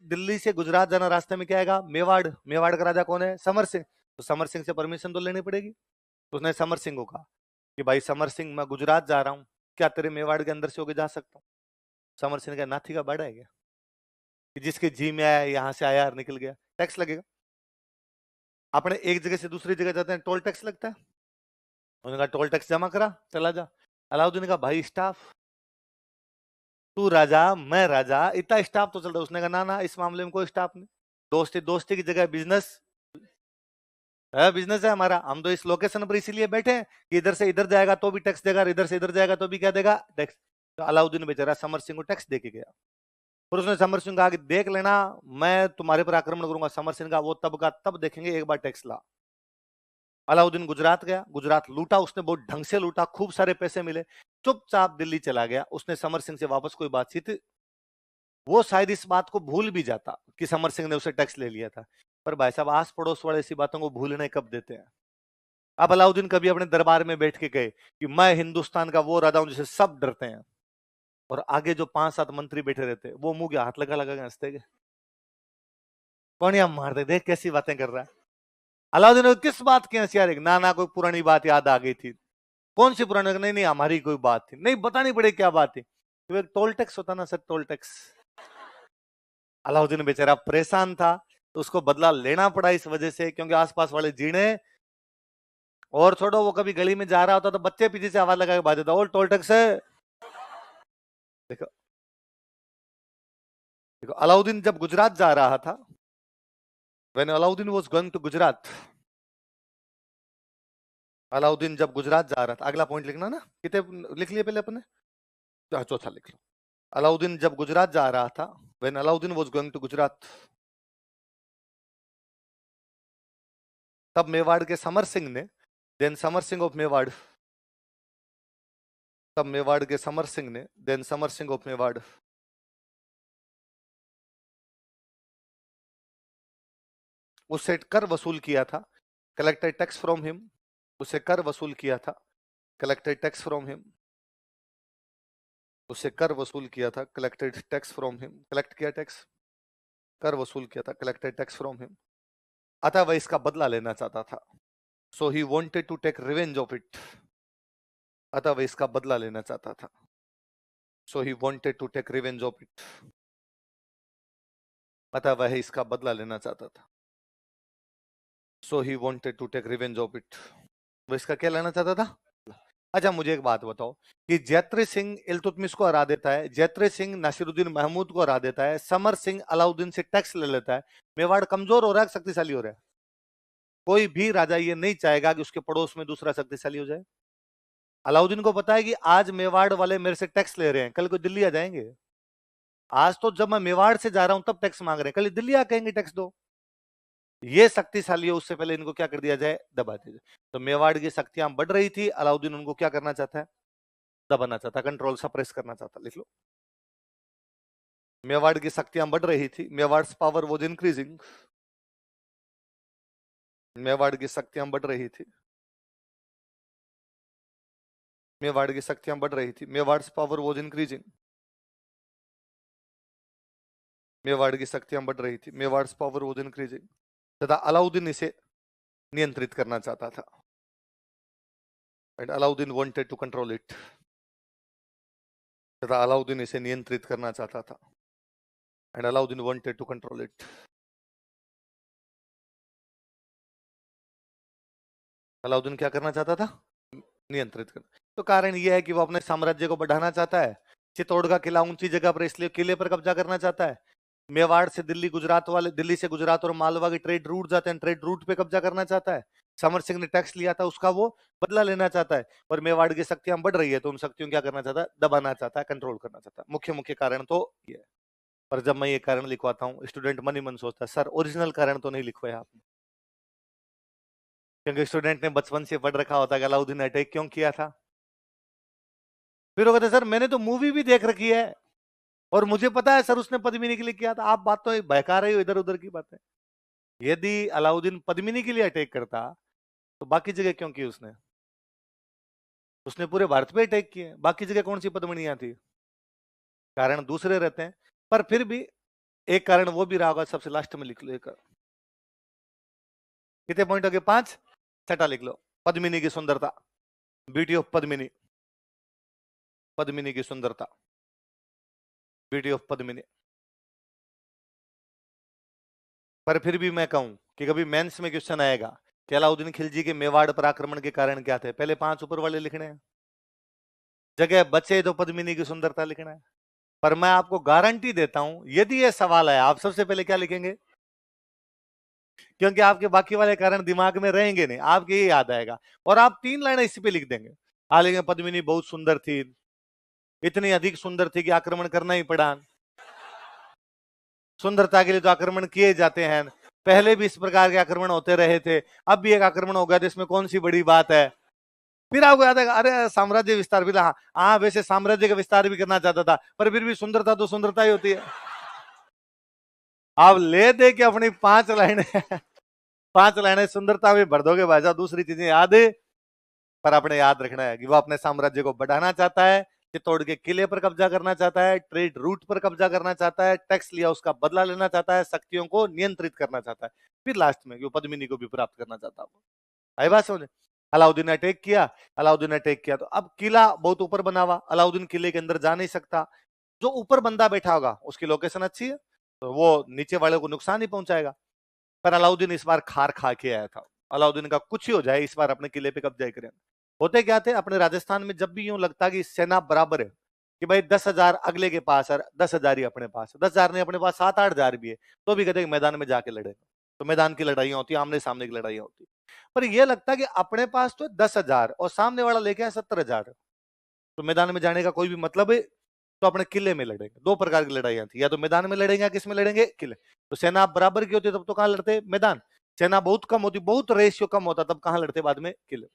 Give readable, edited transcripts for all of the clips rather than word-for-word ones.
दिल्ली से गुजरात जाना, रास्ते में क्या आएगा? मेवाड़। मेवाड़ का राजा कौन है? समर सिंह। तो समर सिंह से परमिशन तो लेनी पड़ेगी। तो उसने समर सिंह को कहा कि भाई समर सिंह, मैं गुजरात जा रहा हूँ, क्या तेरे मेवाड़ के अंदर से होके जा सकता हूँ? समर सिंह ने कहा, नाथी का बाड़ा है क्या कि जिसके जी में आया, यहां से आया और निकल गया? टैक्स लगेगा। अपने एक जगह से दूसरी जगह जाते हैं, टोल टैक्स लगता है। उन्होंने कहा टोल टैक्स जमा करा, चला जा। अलाउद्दीन ने कहा भाई स्टाफ, तू राजा मैं राजा, इतना स्टाफ तो चलता है। उसने कहा ना ना, इस मामले में कोई स्टाफ नहीं, दोस्ती दोस्ती की जगह बिजनेस है, बिजनेस है हमारा। हम तो इस लोकेशन पर इसीलिए बैठे हैं कि इधर से इधर जाएगा तो भी टैक्स देगा, और इधर से इधर जाएगा तो भी क्या देगा? टैक्स। तो अलाउद्दीन बेचारा समर सिंह को टैक्स दे के गया। फिर उसने समर सिंह कहा कि देख लेना, मैं तुम्हारे पर आक्रमण करूंगा। समर सिंह का वो तब का तब देखेंगे, एक बार टैक्स ला। अलाउद्दीन गुजरात गया, गुजरात लूटा उसने, बहुत ढंग से लूटा, खूब सारे पैसे मिले। चुपचाप दिल्ली चला गया। उसने समर सिंह से वापस कोई बातचीत, वो शायद इस बात को भूल भी जाता कि समर सिंह ने उसे टैक्स ले लिया था। पर भाई साहब, आस पड़ोस वाले ऐसी बातों को भूलने कब देते हैं? अब अलाउद्दीन कभी अपने दरबार में बैठ के गए कि मैं हिंदुस्तान का वो राजा हूं जिसे सब डरते हैं, और आगे जो 5-7 मंत्री बैठे रहते वो मुंह के हाथ लगा लगा के हंसते गए, कौन या मारते, देख कैसी बातें कर रहा है। अलाउद्दीन ने किस बात की हंसी आ रही? ना ना, कोई पुरानी बात याद आ गई थी। कौन सी पुरानी? नहीं नहीं, हमारी कोई बात थी, नहीं बतानी पड़े क्या बात थी। तो एक टोल टैक्स होता ना सर, टोल टैक्स। अलाउद्दीन बेचारा परेशान था, तो उसको बदला लेना पड़ा इस वजह से, क्योंकि आसपास वाले जीने, और छोड़ो, वो कभी गली में जा रहा होता तो बच्चे पीछे से आवाज लगा के बात देता, और टोल टैक्स है। देखो देखो, अलाउद्दीन जब गुजरात जा रहा था, when Alauddin was going to Gujarat, Alauddin जब गुजरात जा रहा था, अगला पॉइंट लिखना ना, कितने लिख लिए पहले अपने? चौथा लिख लो। अलाउद्दीन जब गुजरात जा रहा था, when Alauddin was going to Gujarat, तब मेवाड़ के समर सिंह ने, देन समर सिंह ऑफ मेवाड़, तब मेवाड़ के समर सिंह ने, देन समर सिंह ऑफ मेवाड़, उससे कर वसूल किया था, कलेक्टेड टैक्स फ्रॉम हिम, उसे कर वसूल किया था, कलेक्टेड टैक्स फ्रॉम हिम, उसे कर वसूल किया था, collected tax from him, collect किया टैक्स, कर वसूल किया था, कलेक्टेड टैक्स फ्रॉम हिम। अतः वह इसका बदला लेना चाहता था, so he wanted to take revenge of it, अतः वह इसका बदला लेना चाहता था, so he wanted to take revenge of it, अतः वह इसका बदला लेना चाहता था, so he wanted to take revenge of it, वह इसका क्या लेना चाहता था? अच्छा मुझे एक बात बताओ कि जैत्री सिंह इल्तुतमिश को हरा देता है, जैत्री सिंह नासिरुद्दीन महमूद को हरा देता है, समर सिंह अलाउद्दीन से टैक्स ले लेता है, मेवाड़ कमजोर हो रहा है, शक्तिशाली हो रहा है? कोई भी राजा ये नहीं चाहेगा कि उसके पड़ोस में दूसरा शक्तिशाली हो जाए। अलाउद्दीन को पता है कि आज मेवाड़ वाले मेरे से टैक्स ले रहे हैं, कल को दिल्ली आ जाएंगे। आज तो जब मैं मेवाड़ से जा रहा हूं तब टैक्स मांग रहे हैं, कल दिल्ली आ कहेंगे टैक्स दो। ये शक्तिशाली है, उससे पहले इनको क्या कर दिया जाए? दबा दिया जाए। तो मेवाड़ की शक्तियां बढ़ रही थी, अलाउद्दीन उनको क्या करना चाहता है? दबाना चाहता, कंट्रोल सप्रेस करना चाहता। लिख लो, मेवाड़ की शक्तियां बढ़ रही थी, Mewar power was increasing, Mewar की शक्तियां बढ़ रही थी, मेवाड़ की शक्तियां बढ़ रही थी, Mewar power was increasing, Mewar की शक्तियां बढ़ रही थी, मेवाड़ पावर वॉज इंक्रीजिंग, तथा अलाउद्दीन इसे नियंत्रित करना चाहता था, and Alauddin wanted to control it, तथा अलाउद्दीन इसे नियंत्रित करना चाहता था, and Alauddin wanted to control it. Alauddin क्या करना चाहता था? नियंत्रित करना। तो कारण यह है कि वो अपने साम्राज्य को बढ़ाना चाहता है, चित्तौड़ का किला ऊंची जगह पर, इसलिए किले पर कब्जा करना चाहता है। मेवाड़ से दिल्ली, गुजरात वाले, दिल्ली से गुजरात और मालवा के ट्रेड रूट जाते हैं, ट्रेड रूट पे कब्जा करना चाहता है। समर सिंह ने टैक्स लिया था, उसका वो बदला लेना चाहता है। और मेवाड़ की शक्तियां बढ़ रही है, तो उन शक्तियों क्या करना चाहता है? दबाना चाहता है, कंट्रोल करना चाहता है। मुख्य मुख्य कारण तो ये है। पर जब मैं ये कारण लिखवाता हूँ, स्टूडेंट मन ही मन सोचता है सर ओरिजिनल कारण तो नहीं लिखवाया आपने, क्योंकि स्टूडेंट ने बचपन से पढ़ रखा होता है कि अलाउद्दीन ने अटैक क्यों किया था। फिर वो कहते सर मैंने तो मूवी भी देख रखी है और मुझे पता है सर उसने पद्मिनी के लिए किया था। आप बात तो बहका रहे हो इधर उधर की बातें। यदि अलाउद्दीन पद्मिनी के लिए अटैक करता तो बाकी जगह क्यों की उसने? उसने पूरे भारत पे अटैक किए, बाकी जगह कौन सी पद्मिनियां थी? कारण दूसरे रहते हैं। पर फिर भी एक कारण वो भी रहा होगा, सबसे लास्ट में लिख लो एक। कितने पॉइंट हो गए? 5। छठा लिख लो, पद्मिनी की सुंदरता, ब्यूटी ऑफ पद्मिनी, पद्मिनी की सुंदरता, ब्यूटी ऑफ पद्मिनी। पर फिर भी मैं कहूं कि कभी मेंस में क्वेश्चन आएगा कि अलाउद्दीन खिलजी के मेवाड़ पर आक्रमण के कारण क्या थे, पहले 5 ऊपर वाले लिखने हैं, जगह बचे तो पद्मिनी की सुंदरता लिखना है। पर मैं आपको गारंटी देता हूं, यदि यह सवाल है, आप सबसे पहले क्या लिखेंगे? क्योंकि आपके बाकी वाले कारण दिमाग में रहेंगे नहीं, आपके ये याद आएगा और आप 3 लाइन इसी पे लिख देंगे। हालांकि पद्मिनी बहुत सुंदर थी, इतनी अधिक सुंदर थी कि आक्रमण करना ही पड़ा। सुंदरता के लिए तो आक्रमण किए जाते हैं, पहले भी इस प्रकार के आक्रमण होते रहे थे, अब भी एक आक्रमण हो गया तो इसमें कौन सी बड़ी बात है। फिर आपको याद है, अरे साम्राज्य विस्तार भी था, हाँ वैसे साम्राज्य का विस्तार भी करना चाहता था, पर फिर भी सुंदरता तो सुंदरता ही होती है। आप ले दे के अपनी 5 लाइनें 5 लाइनें सुंदरता में भर दोगे भाई साहब, दूसरी चीजें याद है। पर आपने याद रखना है कि वो अपने साम्राज्य को बढ़ाना चाहता है, चित्तौड़ के किले पर कब्जा करना चाहता है, ट्रेड रूट पर कब्जा करना चाहता है, टैक्स लिया उसका बदला लेना चाहता है, शक्तियों को नियंत्रित करना चाहता है, फिर लास्ट में वो पद्मिनी को भी प्राप्त करना चाहता है। आई बात समझे? अलाउद्दीन ने अटैक किया, अलाउद्दीन ने अटैक किया तो अब किला बहुत ऊपर बना हुआ, अलाउद्दीन किले के अंदर जा नहीं सकता। जो ऊपर बंदा बैठा होगा उसकी लोकेशन अच्छी है तो वो नीचे वाले को नुकसान ही पहुंचाएगा। पर अलाउद्दीन इस बार खार खा के आया था, अलाउद्दीन का कुछ ही हो जाए इस बार अपने किले पे कब्जा करें। होते क्या थे अपने राजस्थान में, जब भी यूं लगता कि सेना बराबर है कि भाई 10,000 अगले के पास है, 10,000 ही अपने पास है, 10,000 नहीं अपने पास 7-8,000 भी है, तो भी कहते मैदान में जाके लड़े। तो मैदान की लड़ाइयां होती, आमने सामने की लड़ाइयां होती। पर यह लगता कि अपने पास तो 10,000 और सामने वाला लेके आया 70,000, तो मैदान में जाने का कोई भी मतलब है, तो अपने किले में लड़ेंगे। 2 प्रकार की लड़ाइयां थी, या तो मैदान में लड़ेंगे, किस में लड़ेंगे? किले। तो सेना बराबर की होती तब तो कहां लड़ते? मैदान। सेना बहुत कम होती, बहुत रेशियो कम होता, तब कहां लड़ते? बाद में किले।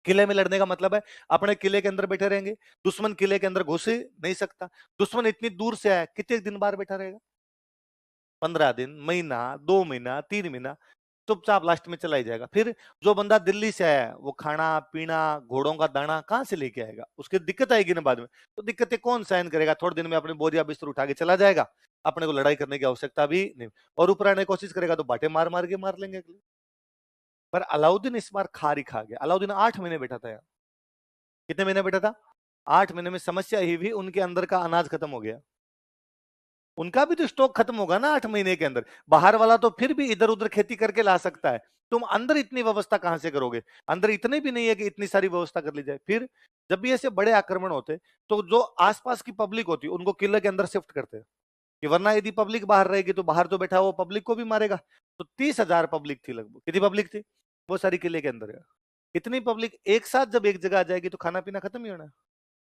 किले में लड़ने का मतलब है अपने किले के अंदर बैठे रहेंगे, दुश्मन किले के अंदर घुस नहीं सकता। दुश्मन इतनी दूर से आया, कितने दिन बाहर बैठा रहेगा? 15 दिन, महीना, 2 महीना, 3 महीना, चुपचाप लास्ट में चला ही जाएगा। फिर जो बंदा दिल्ली से आया वो खाना पीना घोड़ों का दाना कहां से लेके आएगा? उसकी दिक्कत आएगी ना बाद में। तो दिक्कतें कौन सहन करेगा? थोड़े दिन में अपने बोरिया बिस्तर उठा के चला जाएगा, अपने को लड़ाई करने की आवश्यकता भी नहीं। और ऊपर आने की कोशिश करेगा तो बाटे मार मार के मार लेंगे। पर अलाउद्दीन इस बार खारी खा गया। अलाउद्दीन 8 महीने बैठा था यार। कितने महीने बैठा था? 8 महीने में समस्या ही भी उनके अंदर का अनाज खत्म हो गया। उनका भी तो स्टॉक खत्म होगा ना 8 महीने के अंदर। बाहर वाला तो फिर भी इधर उधर खेती करके ला सकता है, तुम अंदर इतनी व्यवस्था कहां से करोगे? अंदर इतने भी नहीं है कि इतनी सारी व्यवस्था कर ली जाए। फिर जब भी ऐसे बड़े आक्रमण होते तो जो आसपास की पब्लिक होती उनको किले के अंदर शिफ्ट करते हैं, कि वरना यदि पब्लिक बाहर रहेगी तो बाहर जो बैठा वो पब्लिक को भी मारेगा। तो 30,000 पब्लिक थी लगभग। कितनी पब्लिक थी? वो सारी किले के अंदर है। इतनी पब्लिक एक साथ जब एक जगह आ जाएगी तो खाना पीना खत्म ही होना है।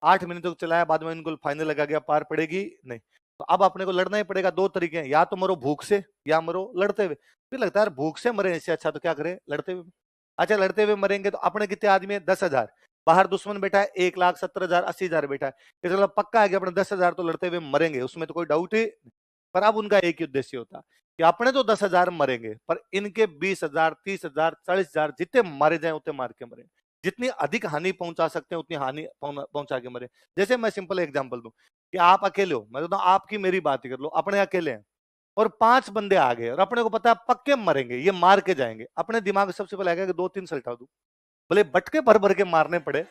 8 महीने तक चलाया, बाद में इनको फाइनल लगा गया, पार पड़ेगी नहीं। तो अब अपने को लड़ना ही पड़ेगा। 2 तरीके हैं, या तो मरो भूख से या मरो लड़ते हुए। फिर लगता है भूख से मरे इससे अच्छा तो क्या करें? लड़ते हुए। अच्छा लड़ते हुए मरेंगे तो अपने कितने आदमी है? 10,000। बाहर दुश्मन बैठा है 1,70,000 80,000 बैठा है, मतलब पक्का है कि अपने 10,000 तो लड़ते हुए मरेंगे, उसमें तो कोई डाउट ही। पर अब उनका एक ही उद्देश्य होता कि अपने तो 10,000 मरेंगे, पर इनके 20,000 30,000 40,000 जितने मारे जाए उतने मार के मरे। जितनी अधिक हानि पहुंचा सकते हैं उतनी हानि पहुंचा के मरे। जैसे मैं सिंपल एग्जांपल दूं कि आप अकेले हो, मैं तो आपकी मेरी बात ही कर लो, अपने अकेले हैं और 5 बंदे आ गए और अपने को पता है पक्के मरेंगे, ये मार के जाएंगे। अपने दिमाग में सबसे पहले आएगा कि 2-3 सल्टा दूं, भले बटके भर भर के मारने पड़े,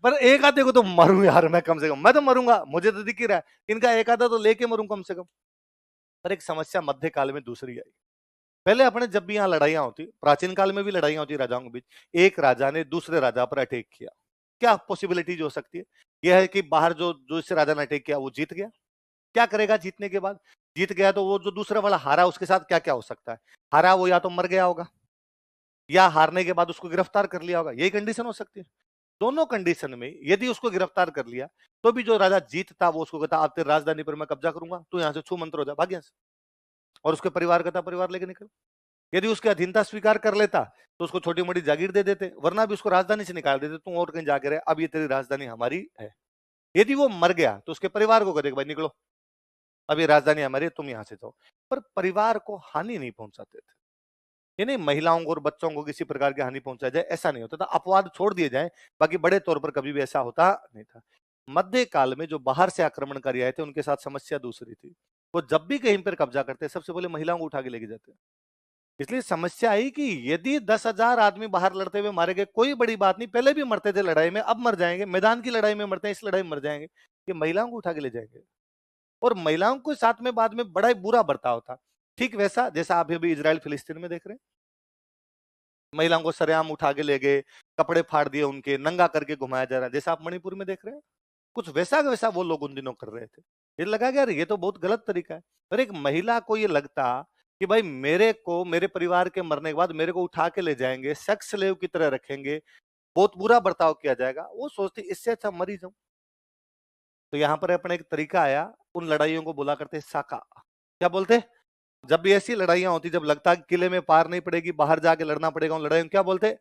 पर एक आधे को तो मरूं यार मैं, कम से कम मैं तो मरूंगा, मुझे तो दिख ही रहा है, इनका एक आधा तो लेके मरूं कम से कम। पर एक समस्या मध्यकाल में दूसरी आई। पहले अपने जब भी यहाँ लड़ाइयां होती, प्राचीन काल में भी लड़ाइयां होती राजाओं के बीच, एक राजा ने दूसरे राजा पर अटैक किया, क्या पॉसिबिलिटी हो सकती है? यह है कि बाहर जो दूसरे राजा ने अटैक किया वो जीत गया। क्या करेगा जीतने के बाद? जीत गया तो वो जो दूसरा वाला हारा उसके साथ क्या क्या हो सकता है? हारा वो या तो मर गया होगा, या हारने के बाद उसको गिरफ्तार कर लिया होगा, यही कंडीशन हो सकती है। दोनों कंडीशन में यदि उसको गिरफ्तार कर लिया तो भी जो राजा जीतता वो उसको कहता अब तेरी राजधानी पर मैं कब्जा करूंगा, तू यहां से छू मंत्र हो जा, भाग यहां से। और उसके परिवार का था परिवार लेके निकल। यदि उसकी अधीनता स्वीकार कर लेता तो उसको छोटी मोटी जागीर दे देते, वरना भी उसको राजधानी से निकाल देते, तू और कहीं जाके रहे, अब ये तेरी राजधानी हमारी है। यदि वो मर गया तो उसके परिवार को कहते भाई निकलो, अब ये राजधानी हमारी है, तुम यहां से जाओ। पर परिवार को हानि नहीं पहुंचाते थे, ये नहीं महिलाओं को और बच्चों को किसी प्रकार की हानि पहुंचाई जाए ऐसा नहीं होता था, अपवाद छोड़ दिए जाए, बाकी बड़े तौर पर कभी भी ऐसा होता नहीं था। मध्य काल में जो बाहर से आक्रमणकारी आए थे उनके साथ समस्या दूसरी थी। वो जब भी कहीं पर कब्जा करते हैं सबसे पहले महिलाओं को उठा के लेके जाते हैं। इसलिए समस्या आई कि यदि 10,000 आदमी बाहर लड़ते हुए मारे गए, कोई बड़ी बात नहीं, पहले भी मरते थे लड़ाई में, अब मर जाएंगे, मैदान की लड़ाई में मरते हैं, इस लड़ाई में मर जाएंगे, कि महिलाओं को उठा के ले जाएंगे। और महिलाओं को साथ में बाद में बड़ा ही बुरा बर्ताव था। ठीक वैसा जैसा आप अभी इजराइल फिलिस्तीन में देख रहे हैं, महिलाओं को सरेआम उठा के ले गए, कपड़े फाड़ दिए उनके, नंगा करके घुमाया जा रहा है, जैसा आप मणिपुर में देख रहे हैं। कुछ वैसा का वैसा वो लोग उन दिनों कर रहे थे। ये लगा कि यार ये तो बहुत गलत तरीका है। और एक महिला को ये लगता कि भाई मेरे को, मेरे परिवार के मरने के बाद मेरे को उठा के ले जाएंगे, सेक्स स्लेव की तरह रखेंगे, बहुत बुरा बर्ताव किया जाएगा, वो सोचती इससे अच्छा मरी जाऊं। तो यहाँ पर अपना एक तरीका आया, उन लड़ाइयों को बोला करते साका। क्या बोलते? जब भी ऐसी लड़ाइयां होती, जब लगता कि किले में पार नहीं पड़ेगी, बाहर जाके लड़ना पड़ेगा उन लड़ाइयों, क्या बोलते?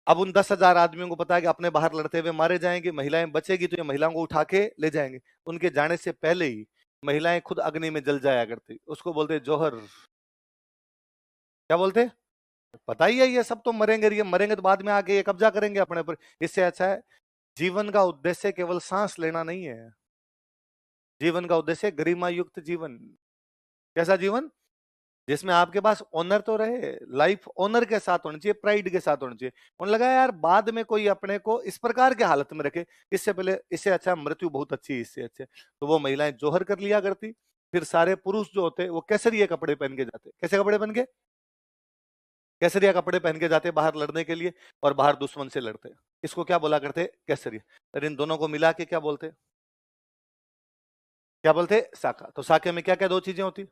अब उन 10,000 आदमियों को पता है कि अपने बाहर लड़ते हुए मारे जाएंगे, महिलाएं बचेगी तो ये महिलाओं को उठा के ले जाएंगे। उनके जाने से पहले ही महिलाएं खुद अग्नि में जल जाया करती, उसको बोलते जौहर। क्या बोलते? पता ही है ये सब तो मरेंगे, ये मरेंगे तो बाद में आके ये कब्जा करेंगे अपने पर। इससे अच्छा है, जीवन का उद्देश्य केवल सांस लेना नहीं है, जीवन का उद्देश्य गरिमा युक्त जीवन। कैसा जीवन? जिसमें आपके पास ऑनर तो रहे, लाइफ ऑनर के साथ होनी चाहिए, प्राइड के साथ होनी चाहिए। उन्हें लगा यार बाद में कोई अपने को इस प्रकार के हालत में रखे, इससे पहले, इससे अच्छा मृत्यु बहुत अच्छी है, इससे अच्छे। तो वो महिलाएं जोहर कर लिया करती। फिर सारे पुरुष जो होते वो केसरिया कपड़े पहन के जाते। कैसे कपड़े पहन के? केसरिया कपड़े पहन के जाते बाहर लड़ने के लिए, और बाहर दुश्मन से लड़ते। इसको क्या बोला करते? केसरिया। और इन दोनों को मिला के क्या बोलते? क्या बोलते? साका। तो साके में क्या क्या दो चीजें होती?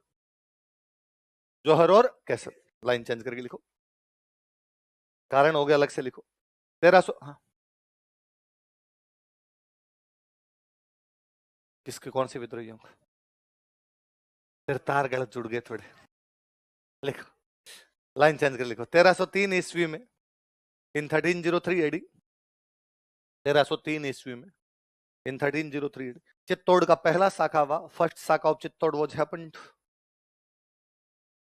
जौहर और केसर। लाइन चेंज करके लिखो, कारण हो गया अलग से लिखो। 1300। हाँ, किसके, कौन से विद्रोहियों का? फिर तार गलत जुड़ गए थोड़े, लिखो, लाइन चेंज कर लिखो। 1303 ईस्वी में, इन 1303 एडी, 1303 ईस्वी में, इन 1303 एडी, चित्तौड़ का पहला शाखा हुआ। फर्स्ट शाखा of Chittor was happened.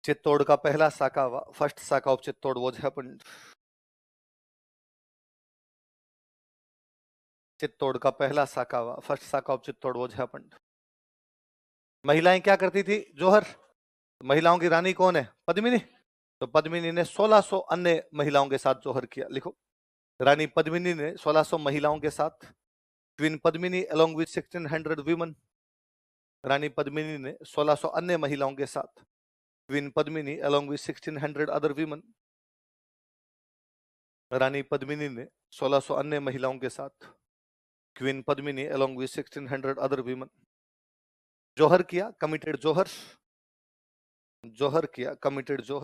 Chittor का पहला शाखा हुआ, फर्स्ट शाखा of Chittor was happened. Chittor का पहला शाखा हुआ, फर्स्ट शाखा ऑफ चित्तौड़ वाज हैपेंड। महिलाएं क्या करती थी? जोहर। महिलाओं की रानी कौन है? पद्मिनी। तो पद्मिनी ने 1600 अन्य महिलाओं के साथ जोहर किया। लिखो, रानी पद्मिनी ने 1600 महिलाओं के साथ, queen Padmini along with 1600 women, रानी पद्मिनी ने 1600 अन्य महिलाओं के साथ, queen Padmini along with 1600 other women, रानी पद्मिनी ने 1600 अन्य महिलाओं के साथ, queen Padmini along with 1600 other women, जोहर किया, कमिटेड जोहर, जोहर किया, कमिटेड जोहर।